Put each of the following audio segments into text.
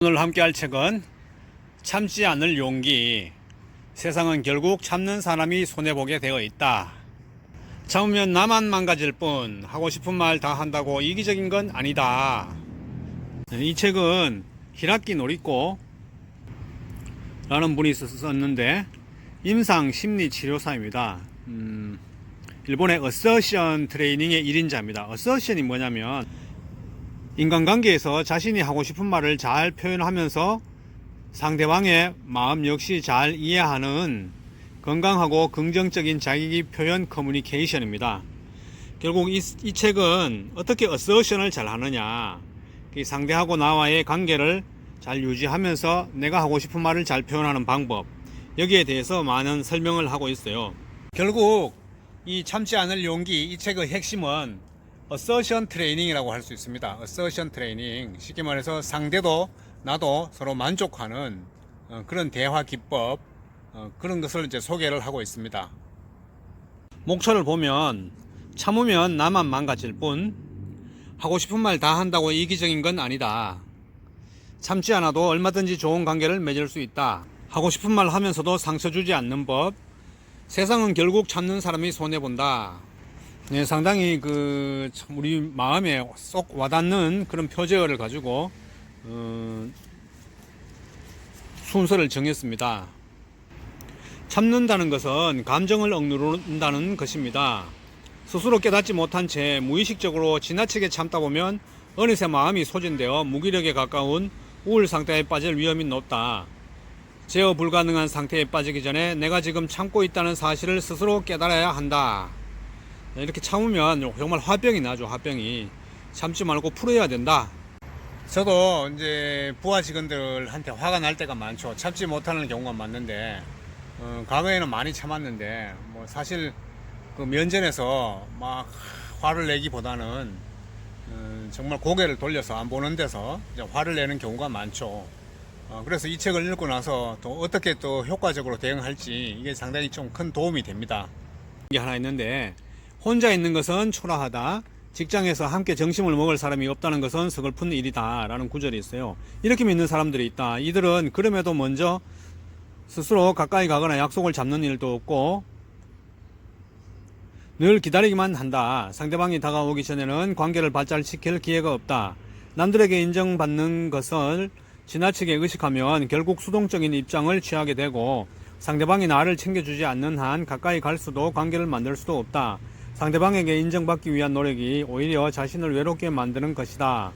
오늘 함께 할 책은 참지 않을 용기. 세상은 결국 참는 사람이 손해보게 되어 있다. 참으면 나만 망가질 뿐 하고 싶은 말 다 한다고 이기적인 건 아니다. 이 책은 히라키 노리코 라는 분이 썼는데 임상 심리 치료사입니다. 일본의 어서션 트레이닝의 1인자입니다. 어서션이 뭐냐면 인간관계에서 자신이 하고 싶은 말을 잘 표현하면서 상대방의 마음 역시 잘 이해하는 건강하고 긍정적인 자기 표현 커뮤니케이션입니다. 결국 이 책은 어떻게 어서션을 잘 하느냐, 상대하고 나와의 관계를 잘 유지하면서 내가 하고 싶은 말을 잘 표현하는 방법, 여기에 대해서 많은 설명을 하고 있어요. 결국 이 참지 않을 용기, 이 책의 핵심은 어서션 트레이닝이라고 할 수 있습니다. 어서션 트레이닝, 쉽게 말해서 상대도 나도 서로 만족하는 그런 대화 기법, 그런 것을 이제 소개를 하고 있습니다. 목차를 보면 참으면 나만 망가질 뿐 하고 싶은 말 다 한다고 이기적인 건 아니다. 참지 않아도 얼마든지 좋은 관계를 맺을 수 있다. 하고 싶은 말 하면서도 상처 주지 않는 법. 세상은 결국 참는 사람이 손해본다. 네, 상당히 우리 마음에 쏙 와닿는 그런 표제어를 가지고 순서를 정했습니다. 참는다는 것은 감정을 억누른다는 것입니다. 스스로 깨닫지 못한 채 무의식적으로 지나치게 참다 보면 어느새 마음이 소진되어 무기력에 가까운 우울 상태에 빠질 위험이 높다. 제어 불가능한 상태에 빠지기 전에 내가 지금 참고 있다는 사실을 스스로 깨달아야 한다. 이렇게 참으면 정말 화병이 나죠. 화병이. 참지 말고 풀어야 된다. 저도 이제 부하 직원들한테 화가 날 때가 많죠. 참지 못하는 경우가 많는데 과거에는 많이 참았는데 사실 그 면전에서 막 화를 내기보다는 정말 고개를 돌려서 안 보는 데서 이제 화를 내는 경우가 많죠. 그래서 이 책을 읽고 나서 또 어떻게 또 효과적으로 대응할지 이게 상당히 좀 큰 도움이 됩니다. 이게 하나 있는데, 혼자 있는 것은 초라하다. 직장에서 함께 점심을 먹을 사람이 없다는 것은 서글픈 일이다. 라는 구절이 있어요. 이렇게 믿는 사람들이 있다. 이들은 그럼에도 먼저 스스로 가까이 가거나 약속을 잡는 일도 없고 늘 기다리기만 한다. 상대방이 다가오기 전에는 관계를 발전시킬 기회가 없다. 남들에게 인정받는 것을 지나치게 의식하면 결국 수동적인 입장을 취하게 되고 상대방이 나를 챙겨주지 않는 한 가까이 갈 수도 관계를 만들 수도 없다. 상대방에게 인정받기 위한 노력이 오히려 자신을 외롭게 만드는 것이다.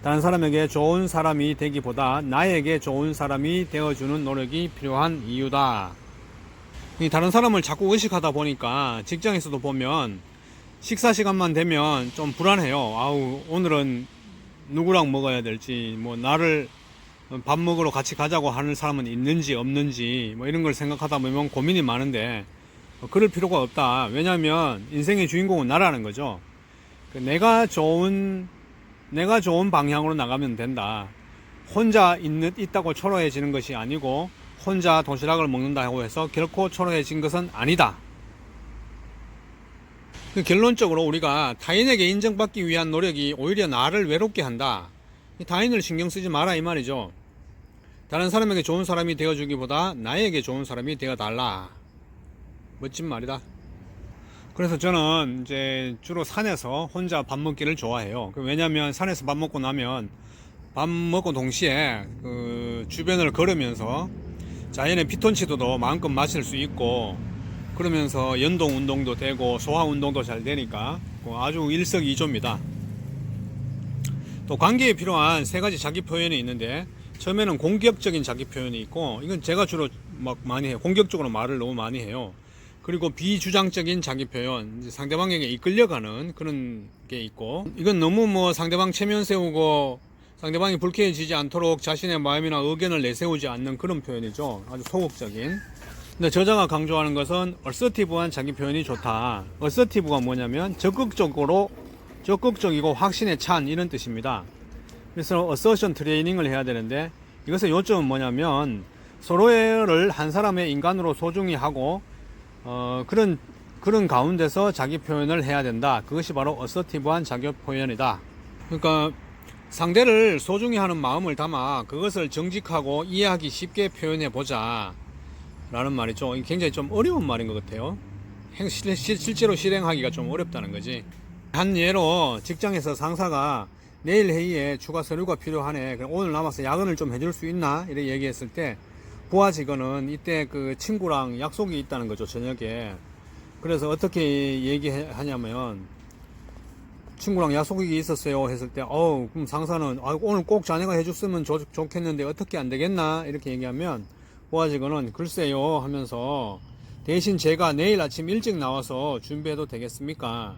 다른 사람에게 좋은 사람이 되기보다 나에게 좋은 사람이 되어주는 노력이 필요한 이유다. 다른 사람을 자꾸 의식하다 보니까 직장에서도 보면 식사 시간만 되면 좀 불안해요. 아우, 오늘은 누구랑 먹어야 될지, 나를 밥 먹으러 같이 가자고 하는 사람은 있는지 없는지 이런 걸 생각하다 보면 고민이 많은데 그럴 필요가 없다. 왜냐하면 인생의 주인공은 나라는 거죠. 내가 좋은 방향으로 나가면 된다. 혼자 있다고 초라해지는 것이 아니고 혼자 도시락을 먹는다고 해서 결코 초라해진 것은 아니다. 결론적으로 우리가 타인에게 인정받기 위한 노력이 오히려 나를 외롭게 한다. 타인을 신경 쓰지 마라 이 말이죠. 다른 사람에게 좋은 사람이 되어주기보다 나에게 좋은 사람이 되어달라. 멋진 말이다. 그래서 저는 이제 주로 산에서 혼자 밥 먹기를 좋아해요. 왜냐하면 산에서 밥 먹고 나면 밥 먹고 동시에 주변을 걸으면서 자연의 피톤치드도 마음껏 마실 수 있고 그러면서 연동 운동도 되고 소화 운동도 잘 되니까 아주 일석이조입니다. 또 관계에 필요한 세 가지 자기 표현이 있는데, 처음에는 공격적인 자기 표현이 있고, 이건 제가 주로 많이 해요. 공격적으로 말을 너무 많이 해요. 그리고 비주장적인 자기 표현, 상대방에게 이끌려가는 그런 게 있고, 이건 너무 상대방 체면 세우고 상대방이 불쾌해지지 않도록 자신의 마음이나 의견을 내세우지 않는 그런 표현이죠. 아주 소극적인. 근데 저자가 강조하는 것은 어서티브한 자기 표현이 좋다. 어서티브가 뭐냐면 적극적이고 확신에 찬 이런 뜻입니다. 그래서 어서션 트레이닝을 해야 되는데, 이것의 요점은 뭐냐면 서로를 한 사람의 인간으로 소중히 하고 그런 가운데서 자기 표현을 해야 된다. 그것이 바로 어서티브한 자기 표현이다. 그러니까 상대를 소중히 하는 마음을 담아 그것을 정직하고 이해하기 쉽게 표현해 보자 라는 말이죠. 굉장히 좀 어려운 말인 것 같아요. 실제로 실행하기가 좀 어렵다는 거지. 한 예로 직장에서 상사가 내일 회의에 추가 서류가 필요하네, 오늘 남아서 야근을 좀 해줄 수 있나 이렇게 얘기했을 때 부하 직원은 이때 그 친구랑 약속이 있다는 거죠, 저녁에. 그래서 어떻게 얘기하냐면, 친구랑 약속이 있었어요 했을 때, 그럼 상사는 오늘 꼭 자네가 해줬으면 좋겠는데 어떻게 안 되겠나 이렇게 얘기하면, 부하 직원은 글쎄요 하면서, 대신 제가 내일 아침 일찍 나와서 준비해도 되겠습니까?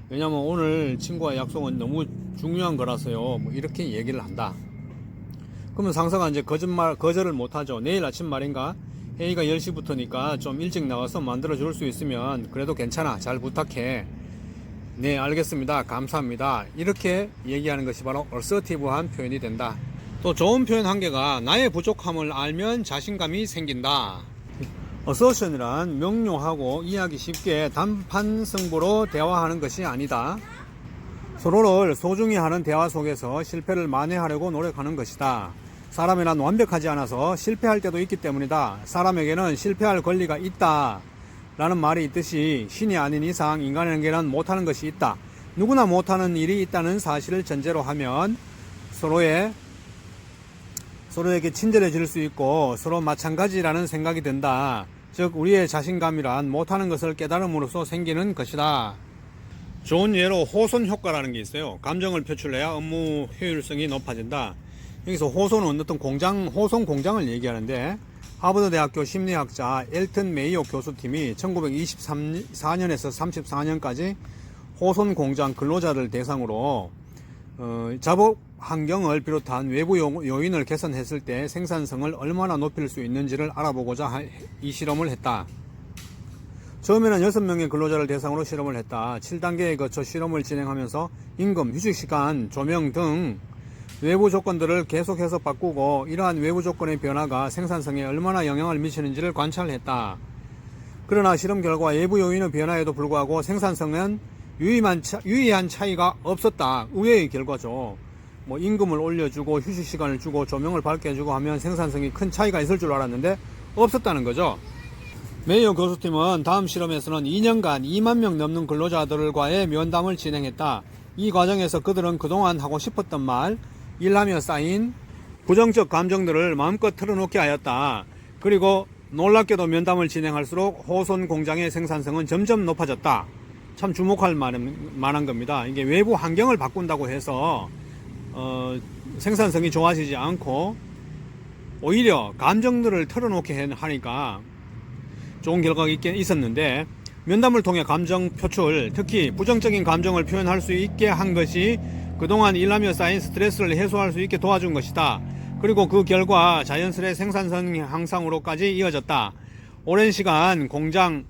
왜냐면 오늘 친구와 약속은 너무 중요한 거라서요, 뭐 이렇게 얘기를 한다. 그러면 상사가 이제 거절을 못하죠. 내일 아침 말인가? 회의가 10시부터니까 좀 일찍 나와서 만들어 줄 수 있으면 그래도 괜찮아, 잘 부탁해. 네, 알겠습니다, 감사합니다, 이렇게 얘기하는 것이 바로 어서티브한 표현이 된다. 또 좋은 표현 한 개가, 나의 부족함을 알면 자신감이 생긴다. 어서션이란 명료하고 이해하기 쉽게 단판 승부로 대화하는 것이 아니다. 서로를 소중히 하는 대화 속에서 실패를 만회하려고 노력하는 것이다. 사람이란 완벽하지 않아서 실패할 때도 있기 때문이다. 사람에게는 실패할 권리가 있다 라는 말이 있듯이, 신이 아닌 이상 인간에게는 못하는 것이 있다. 누구나 못하는 일이 있다는 사실을 전제로 하면 서로에게 친절해질 수 있고 서로 마찬가지라는 생각이 든다. 즉 우리의 자신감이란 못하는 것을 깨달음으로써 생기는 것이다. 좋은 예로 호손 효과라는 게 있어요. 감정을 표출해야 업무 효율성이 높아진다. 여기서 호손은 어떤 호손 공장을 얘기하는데, 하버드 대학교 심리학자 엘튼 메이오 교수팀이 1924년에서 34년까지 호손 공장 근로자들 대상으로 작업 환경을 비롯한 외부 요인을 개선했을 때 생산성을 얼마나 높일 수 있는지를 알아보고자 이 실험을 했다. 처음에는 6명의 근로자를 대상으로 실험을 했다. 7단계에 거쳐 실험을 진행하면서 임금, 휴식시간, 조명 등 외부 조건들을 계속해서 바꾸고, 이러한 외부 조건의 변화가 생산성에 얼마나 영향을 미치는지를 관찰했다. 그러나 실험 결과 외부 요인의 변화에도 불구하고 생산성은 유의한 차이가 없었다. 의외의 결과죠. 뭐 임금을 올려주고 휴식시간을 주고 조명을 밝게 해주고 하면 생산성이 큰 차이가 있을 줄 알았는데 없었다는 거죠. 메이오 교수팀은 다음 실험에서는 2년간 2만 명 넘는 근로자들과의 면담을 진행했다. 이 과정에서 그들은 그동안 하고 싶었던 말, 일하며 쌓인 부정적 감정들을 마음껏 털어놓게 하였다. 그리고 놀랍게도 면담을 진행할수록 호손 공장의 생산성은 점점 높아졌다. 참 주목할 만한 겁니다. 이게 외부 환경을 바꾼다고 해서 생산성이 좋아지지 않고 오히려 감정들을 털어놓게 하니까 좋은 결과가 있었는데, 면담을 통해 감정 표출, 특히 부정적인 감정을 표현할 수 있게 한 것이 그동안 일하며 쌓인 스트레스를 해소할 수 있게 도와준 것이다. 그리고 그 결과 자연스레 생산성 향상으로까지 이어졌다. 오랜 시간 공장에서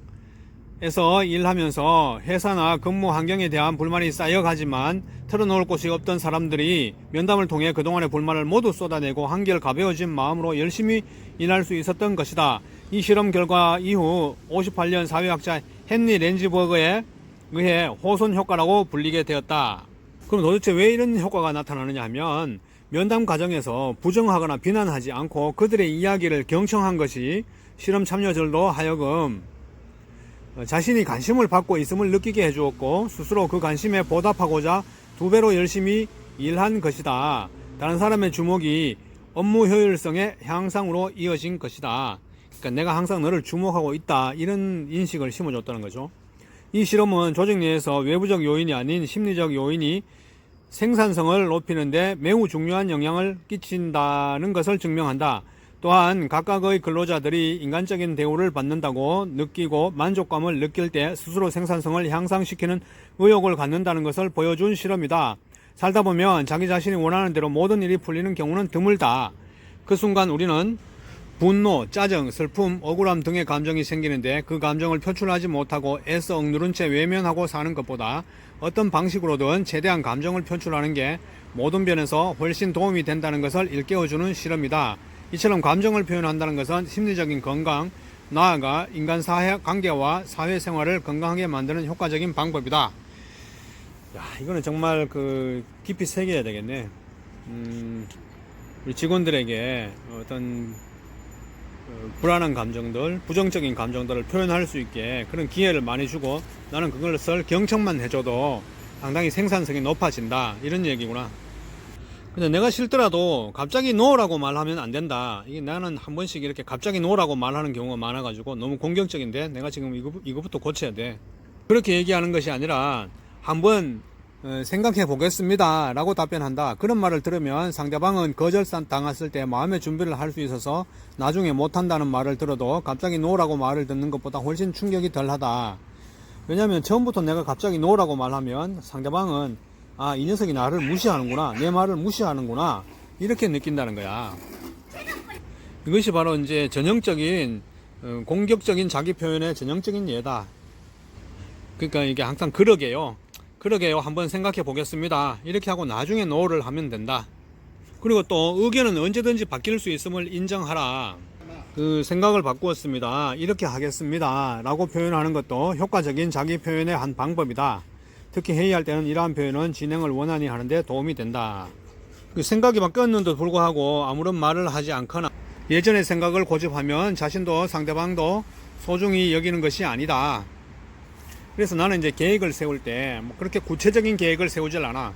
일하면서 회사나 근무 환경에 대한 불만이 쌓여가지만 털어놓을 곳이 없던 사람들이 면담을 통해 그동안의 불만을 모두 쏟아내고 한결 가벼워진 마음으로 열심히 일할 수 있었던 것이다. 이 실험 결과 이후 58년 사회학자 헨리 렌즈버그에 의해 호손 효과라고 불리게 되었다. 그럼 도대체 왜 이런 효과가 나타나느냐 하면, 면담 과정에서 부정하거나 비난하지 않고 그들의 이야기를 경청한 것이 실험 참여자들로 하여금 자신이 관심을 받고 있음을 느끼게 해주었고, 스스로 그 관심에 보답하고자 2배로 열심히 일한 것이다. 다른 사람의 주목이 업무 효율성의 향상으로 이어진 것이다. 그러니까 내가 항상 너를 주목하고 있다, 이런 인식을 심어줬다는 거죠. 이 실험은 조직 내에서 외부적 요인이 아닌 심리적 요인이 생산성을 높이는데 매우 중요한 영향을 끼친다는 것을 증명한다. 또한 각각의 근로자들이 인간적인 대우를 받는다고 느끼고 만족감을 느낄 때 스스로 생산성을 향상시키는 의욕을 갖는다는 것을 보여준 실험이다. 살다 보면 자기 자신이 원하는 대로 모든 일이 풀리는 경우는 드물다. 그 순간 우리는 분노, 짜증, 슬픔, 억울함 등의 감정이 생기는데, 그 감정을 표출하지 못하고 애써 억누른 채 외면하고 사는 것보다 어떤 방식으로든 최대한 감정을 표출하는 게 모든 면에서 훨씬 도움이 된다는 것을 일깨워주는 실험이다. 이처럼 감정을 표현한다는 것은 심리적인 건강, 나아가 인간 사회 관계와 사회생활을 건강하게 만드는 효과적인 방법이다. 야, 이거는 정말 깊이 새겨야 되겠네. 우리 직원들에게 어떤 불안한 감정들, 부정적인 감정들을 표현할 수 있게 그런 기회를 많이 주고, 나는 그것을 경청만 해줘도 상당히 생산성이 높아진다, 이런 얘기구나. 근데 내가 싫더라도 갑자기 노라고 말하면 안 된다. 이게 나는 한 번씩 이렇게 갑자기 노라고 말하는 경우가 많아가지고 너무 공격적인데 내가 지금 이거부터 고쳐야 돼. 그렇게 얘기하는 것이 아니라 한번 생각해 보겠습니다 라고 답변한다. 그런 말을 들으면 상대방은 거절상 당했을 때 마음의 준비를 할 수 있어서 나중에 못한다는 말을 들어도 갑자기 노라고 말을 듣는 것보다 훨씬 충격이 덜하다. 왜냐면 처음부터 내가 갑자기 노라고 말하면 상대방은 아, 이 녀석이 나를 무시하는구나, 내 말을 무시하는구나, 이렇게 느낀다는 거야. 이것이 바로 이제 전형적인 공격적인 자기 표현의 전형적인 예다. 그러니까 이게 항상 그러게요 한번 생각해 보겠습니다 이렇게 하고 나중에 노를 하면 된다. 그리고 또 의견은 언제든지 바뀔 수 있음을 인정하라. 그 생각을 바꾸었습니다, 이렇게 하겠습니다 라고 표현하는 것도 효과적인 자기 표현의 한 방법이다. 특히 회의할 때는 이러한 표현은 진행을 원활히 하는데 도움이 된다. 그 생각이 바뀌었는데도 불구하고 아무런 말을 하지 않거나 예전의 생각을 고집하면 자신도 상대방도 소중히 여기는 것이 아니다. 그래서 나는 이제 계획을 세울 때 뭐 그렇게 구체적인 계획을 세우질 않아.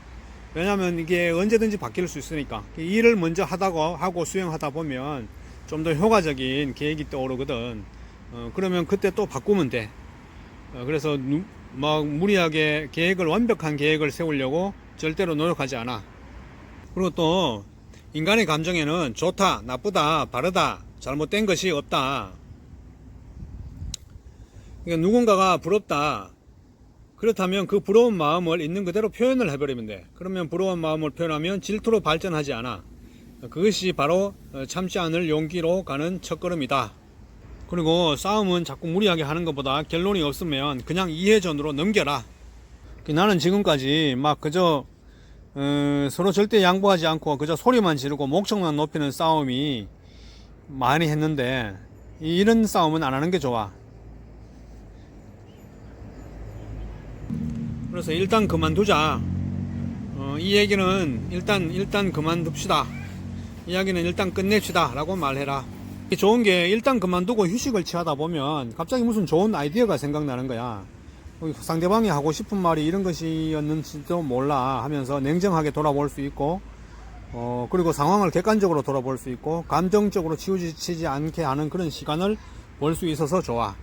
왜냐면 이게 언제든지 바뀔 수 있으니까. 일을 먼저 하고 수행하다 보면 좀 더 효과적인 계획이 떠오르거든. 그러면 그때 또 바꾸면 돼. 그래서 막 무리하게 완벽한 계획을 세우려고 절대로 노력하지 않아. 그리고 또 인간의 감정에는 좋다, 나쁘다, 바르다, 잘못된 것이 없다. 그러니까 누군가가 부럽다, 그렇다면 그 부러운 마음을 있는 그대로 표현을 해버리면 돼. 그러면 부러운 마음을 표현하면 질투로 발전하지 않아. 그것이 바로 참지 않을 용기로 가는 첫걸음이다. 그리고 싸움은 자꾸 무리하게 하는 것보다 결론이 없으면 그냥 이해전으로 넘겨라. 나는 지금까지 막 그저 서로 절대 양보하지 않고 그저 소리만 지르고 목청만 높이는 싸움이 많이 했는데 이런 싸움은 안 하는 게 좋아. 그래서 일단 그만두자. 이 얘기는 일단 그만둡시다. 이야기는 일단 끝냅시다 라고 말해라. 좋은 게 일단 그만두고 휴식을 취하다 보면 갑자기 무슨 좋은 아이디어가 생각나는 거야. 상대방이 하고 싶은 말이 이런 것이었는지도 몰라 하면서 냉정하게 돌아볼 수 있고, 그리고 상황을 객관적으로 돌아볼 수 있고 감정적으로 치우치지 않게 하는 그런 시간을 볼 수 있어서 좋아.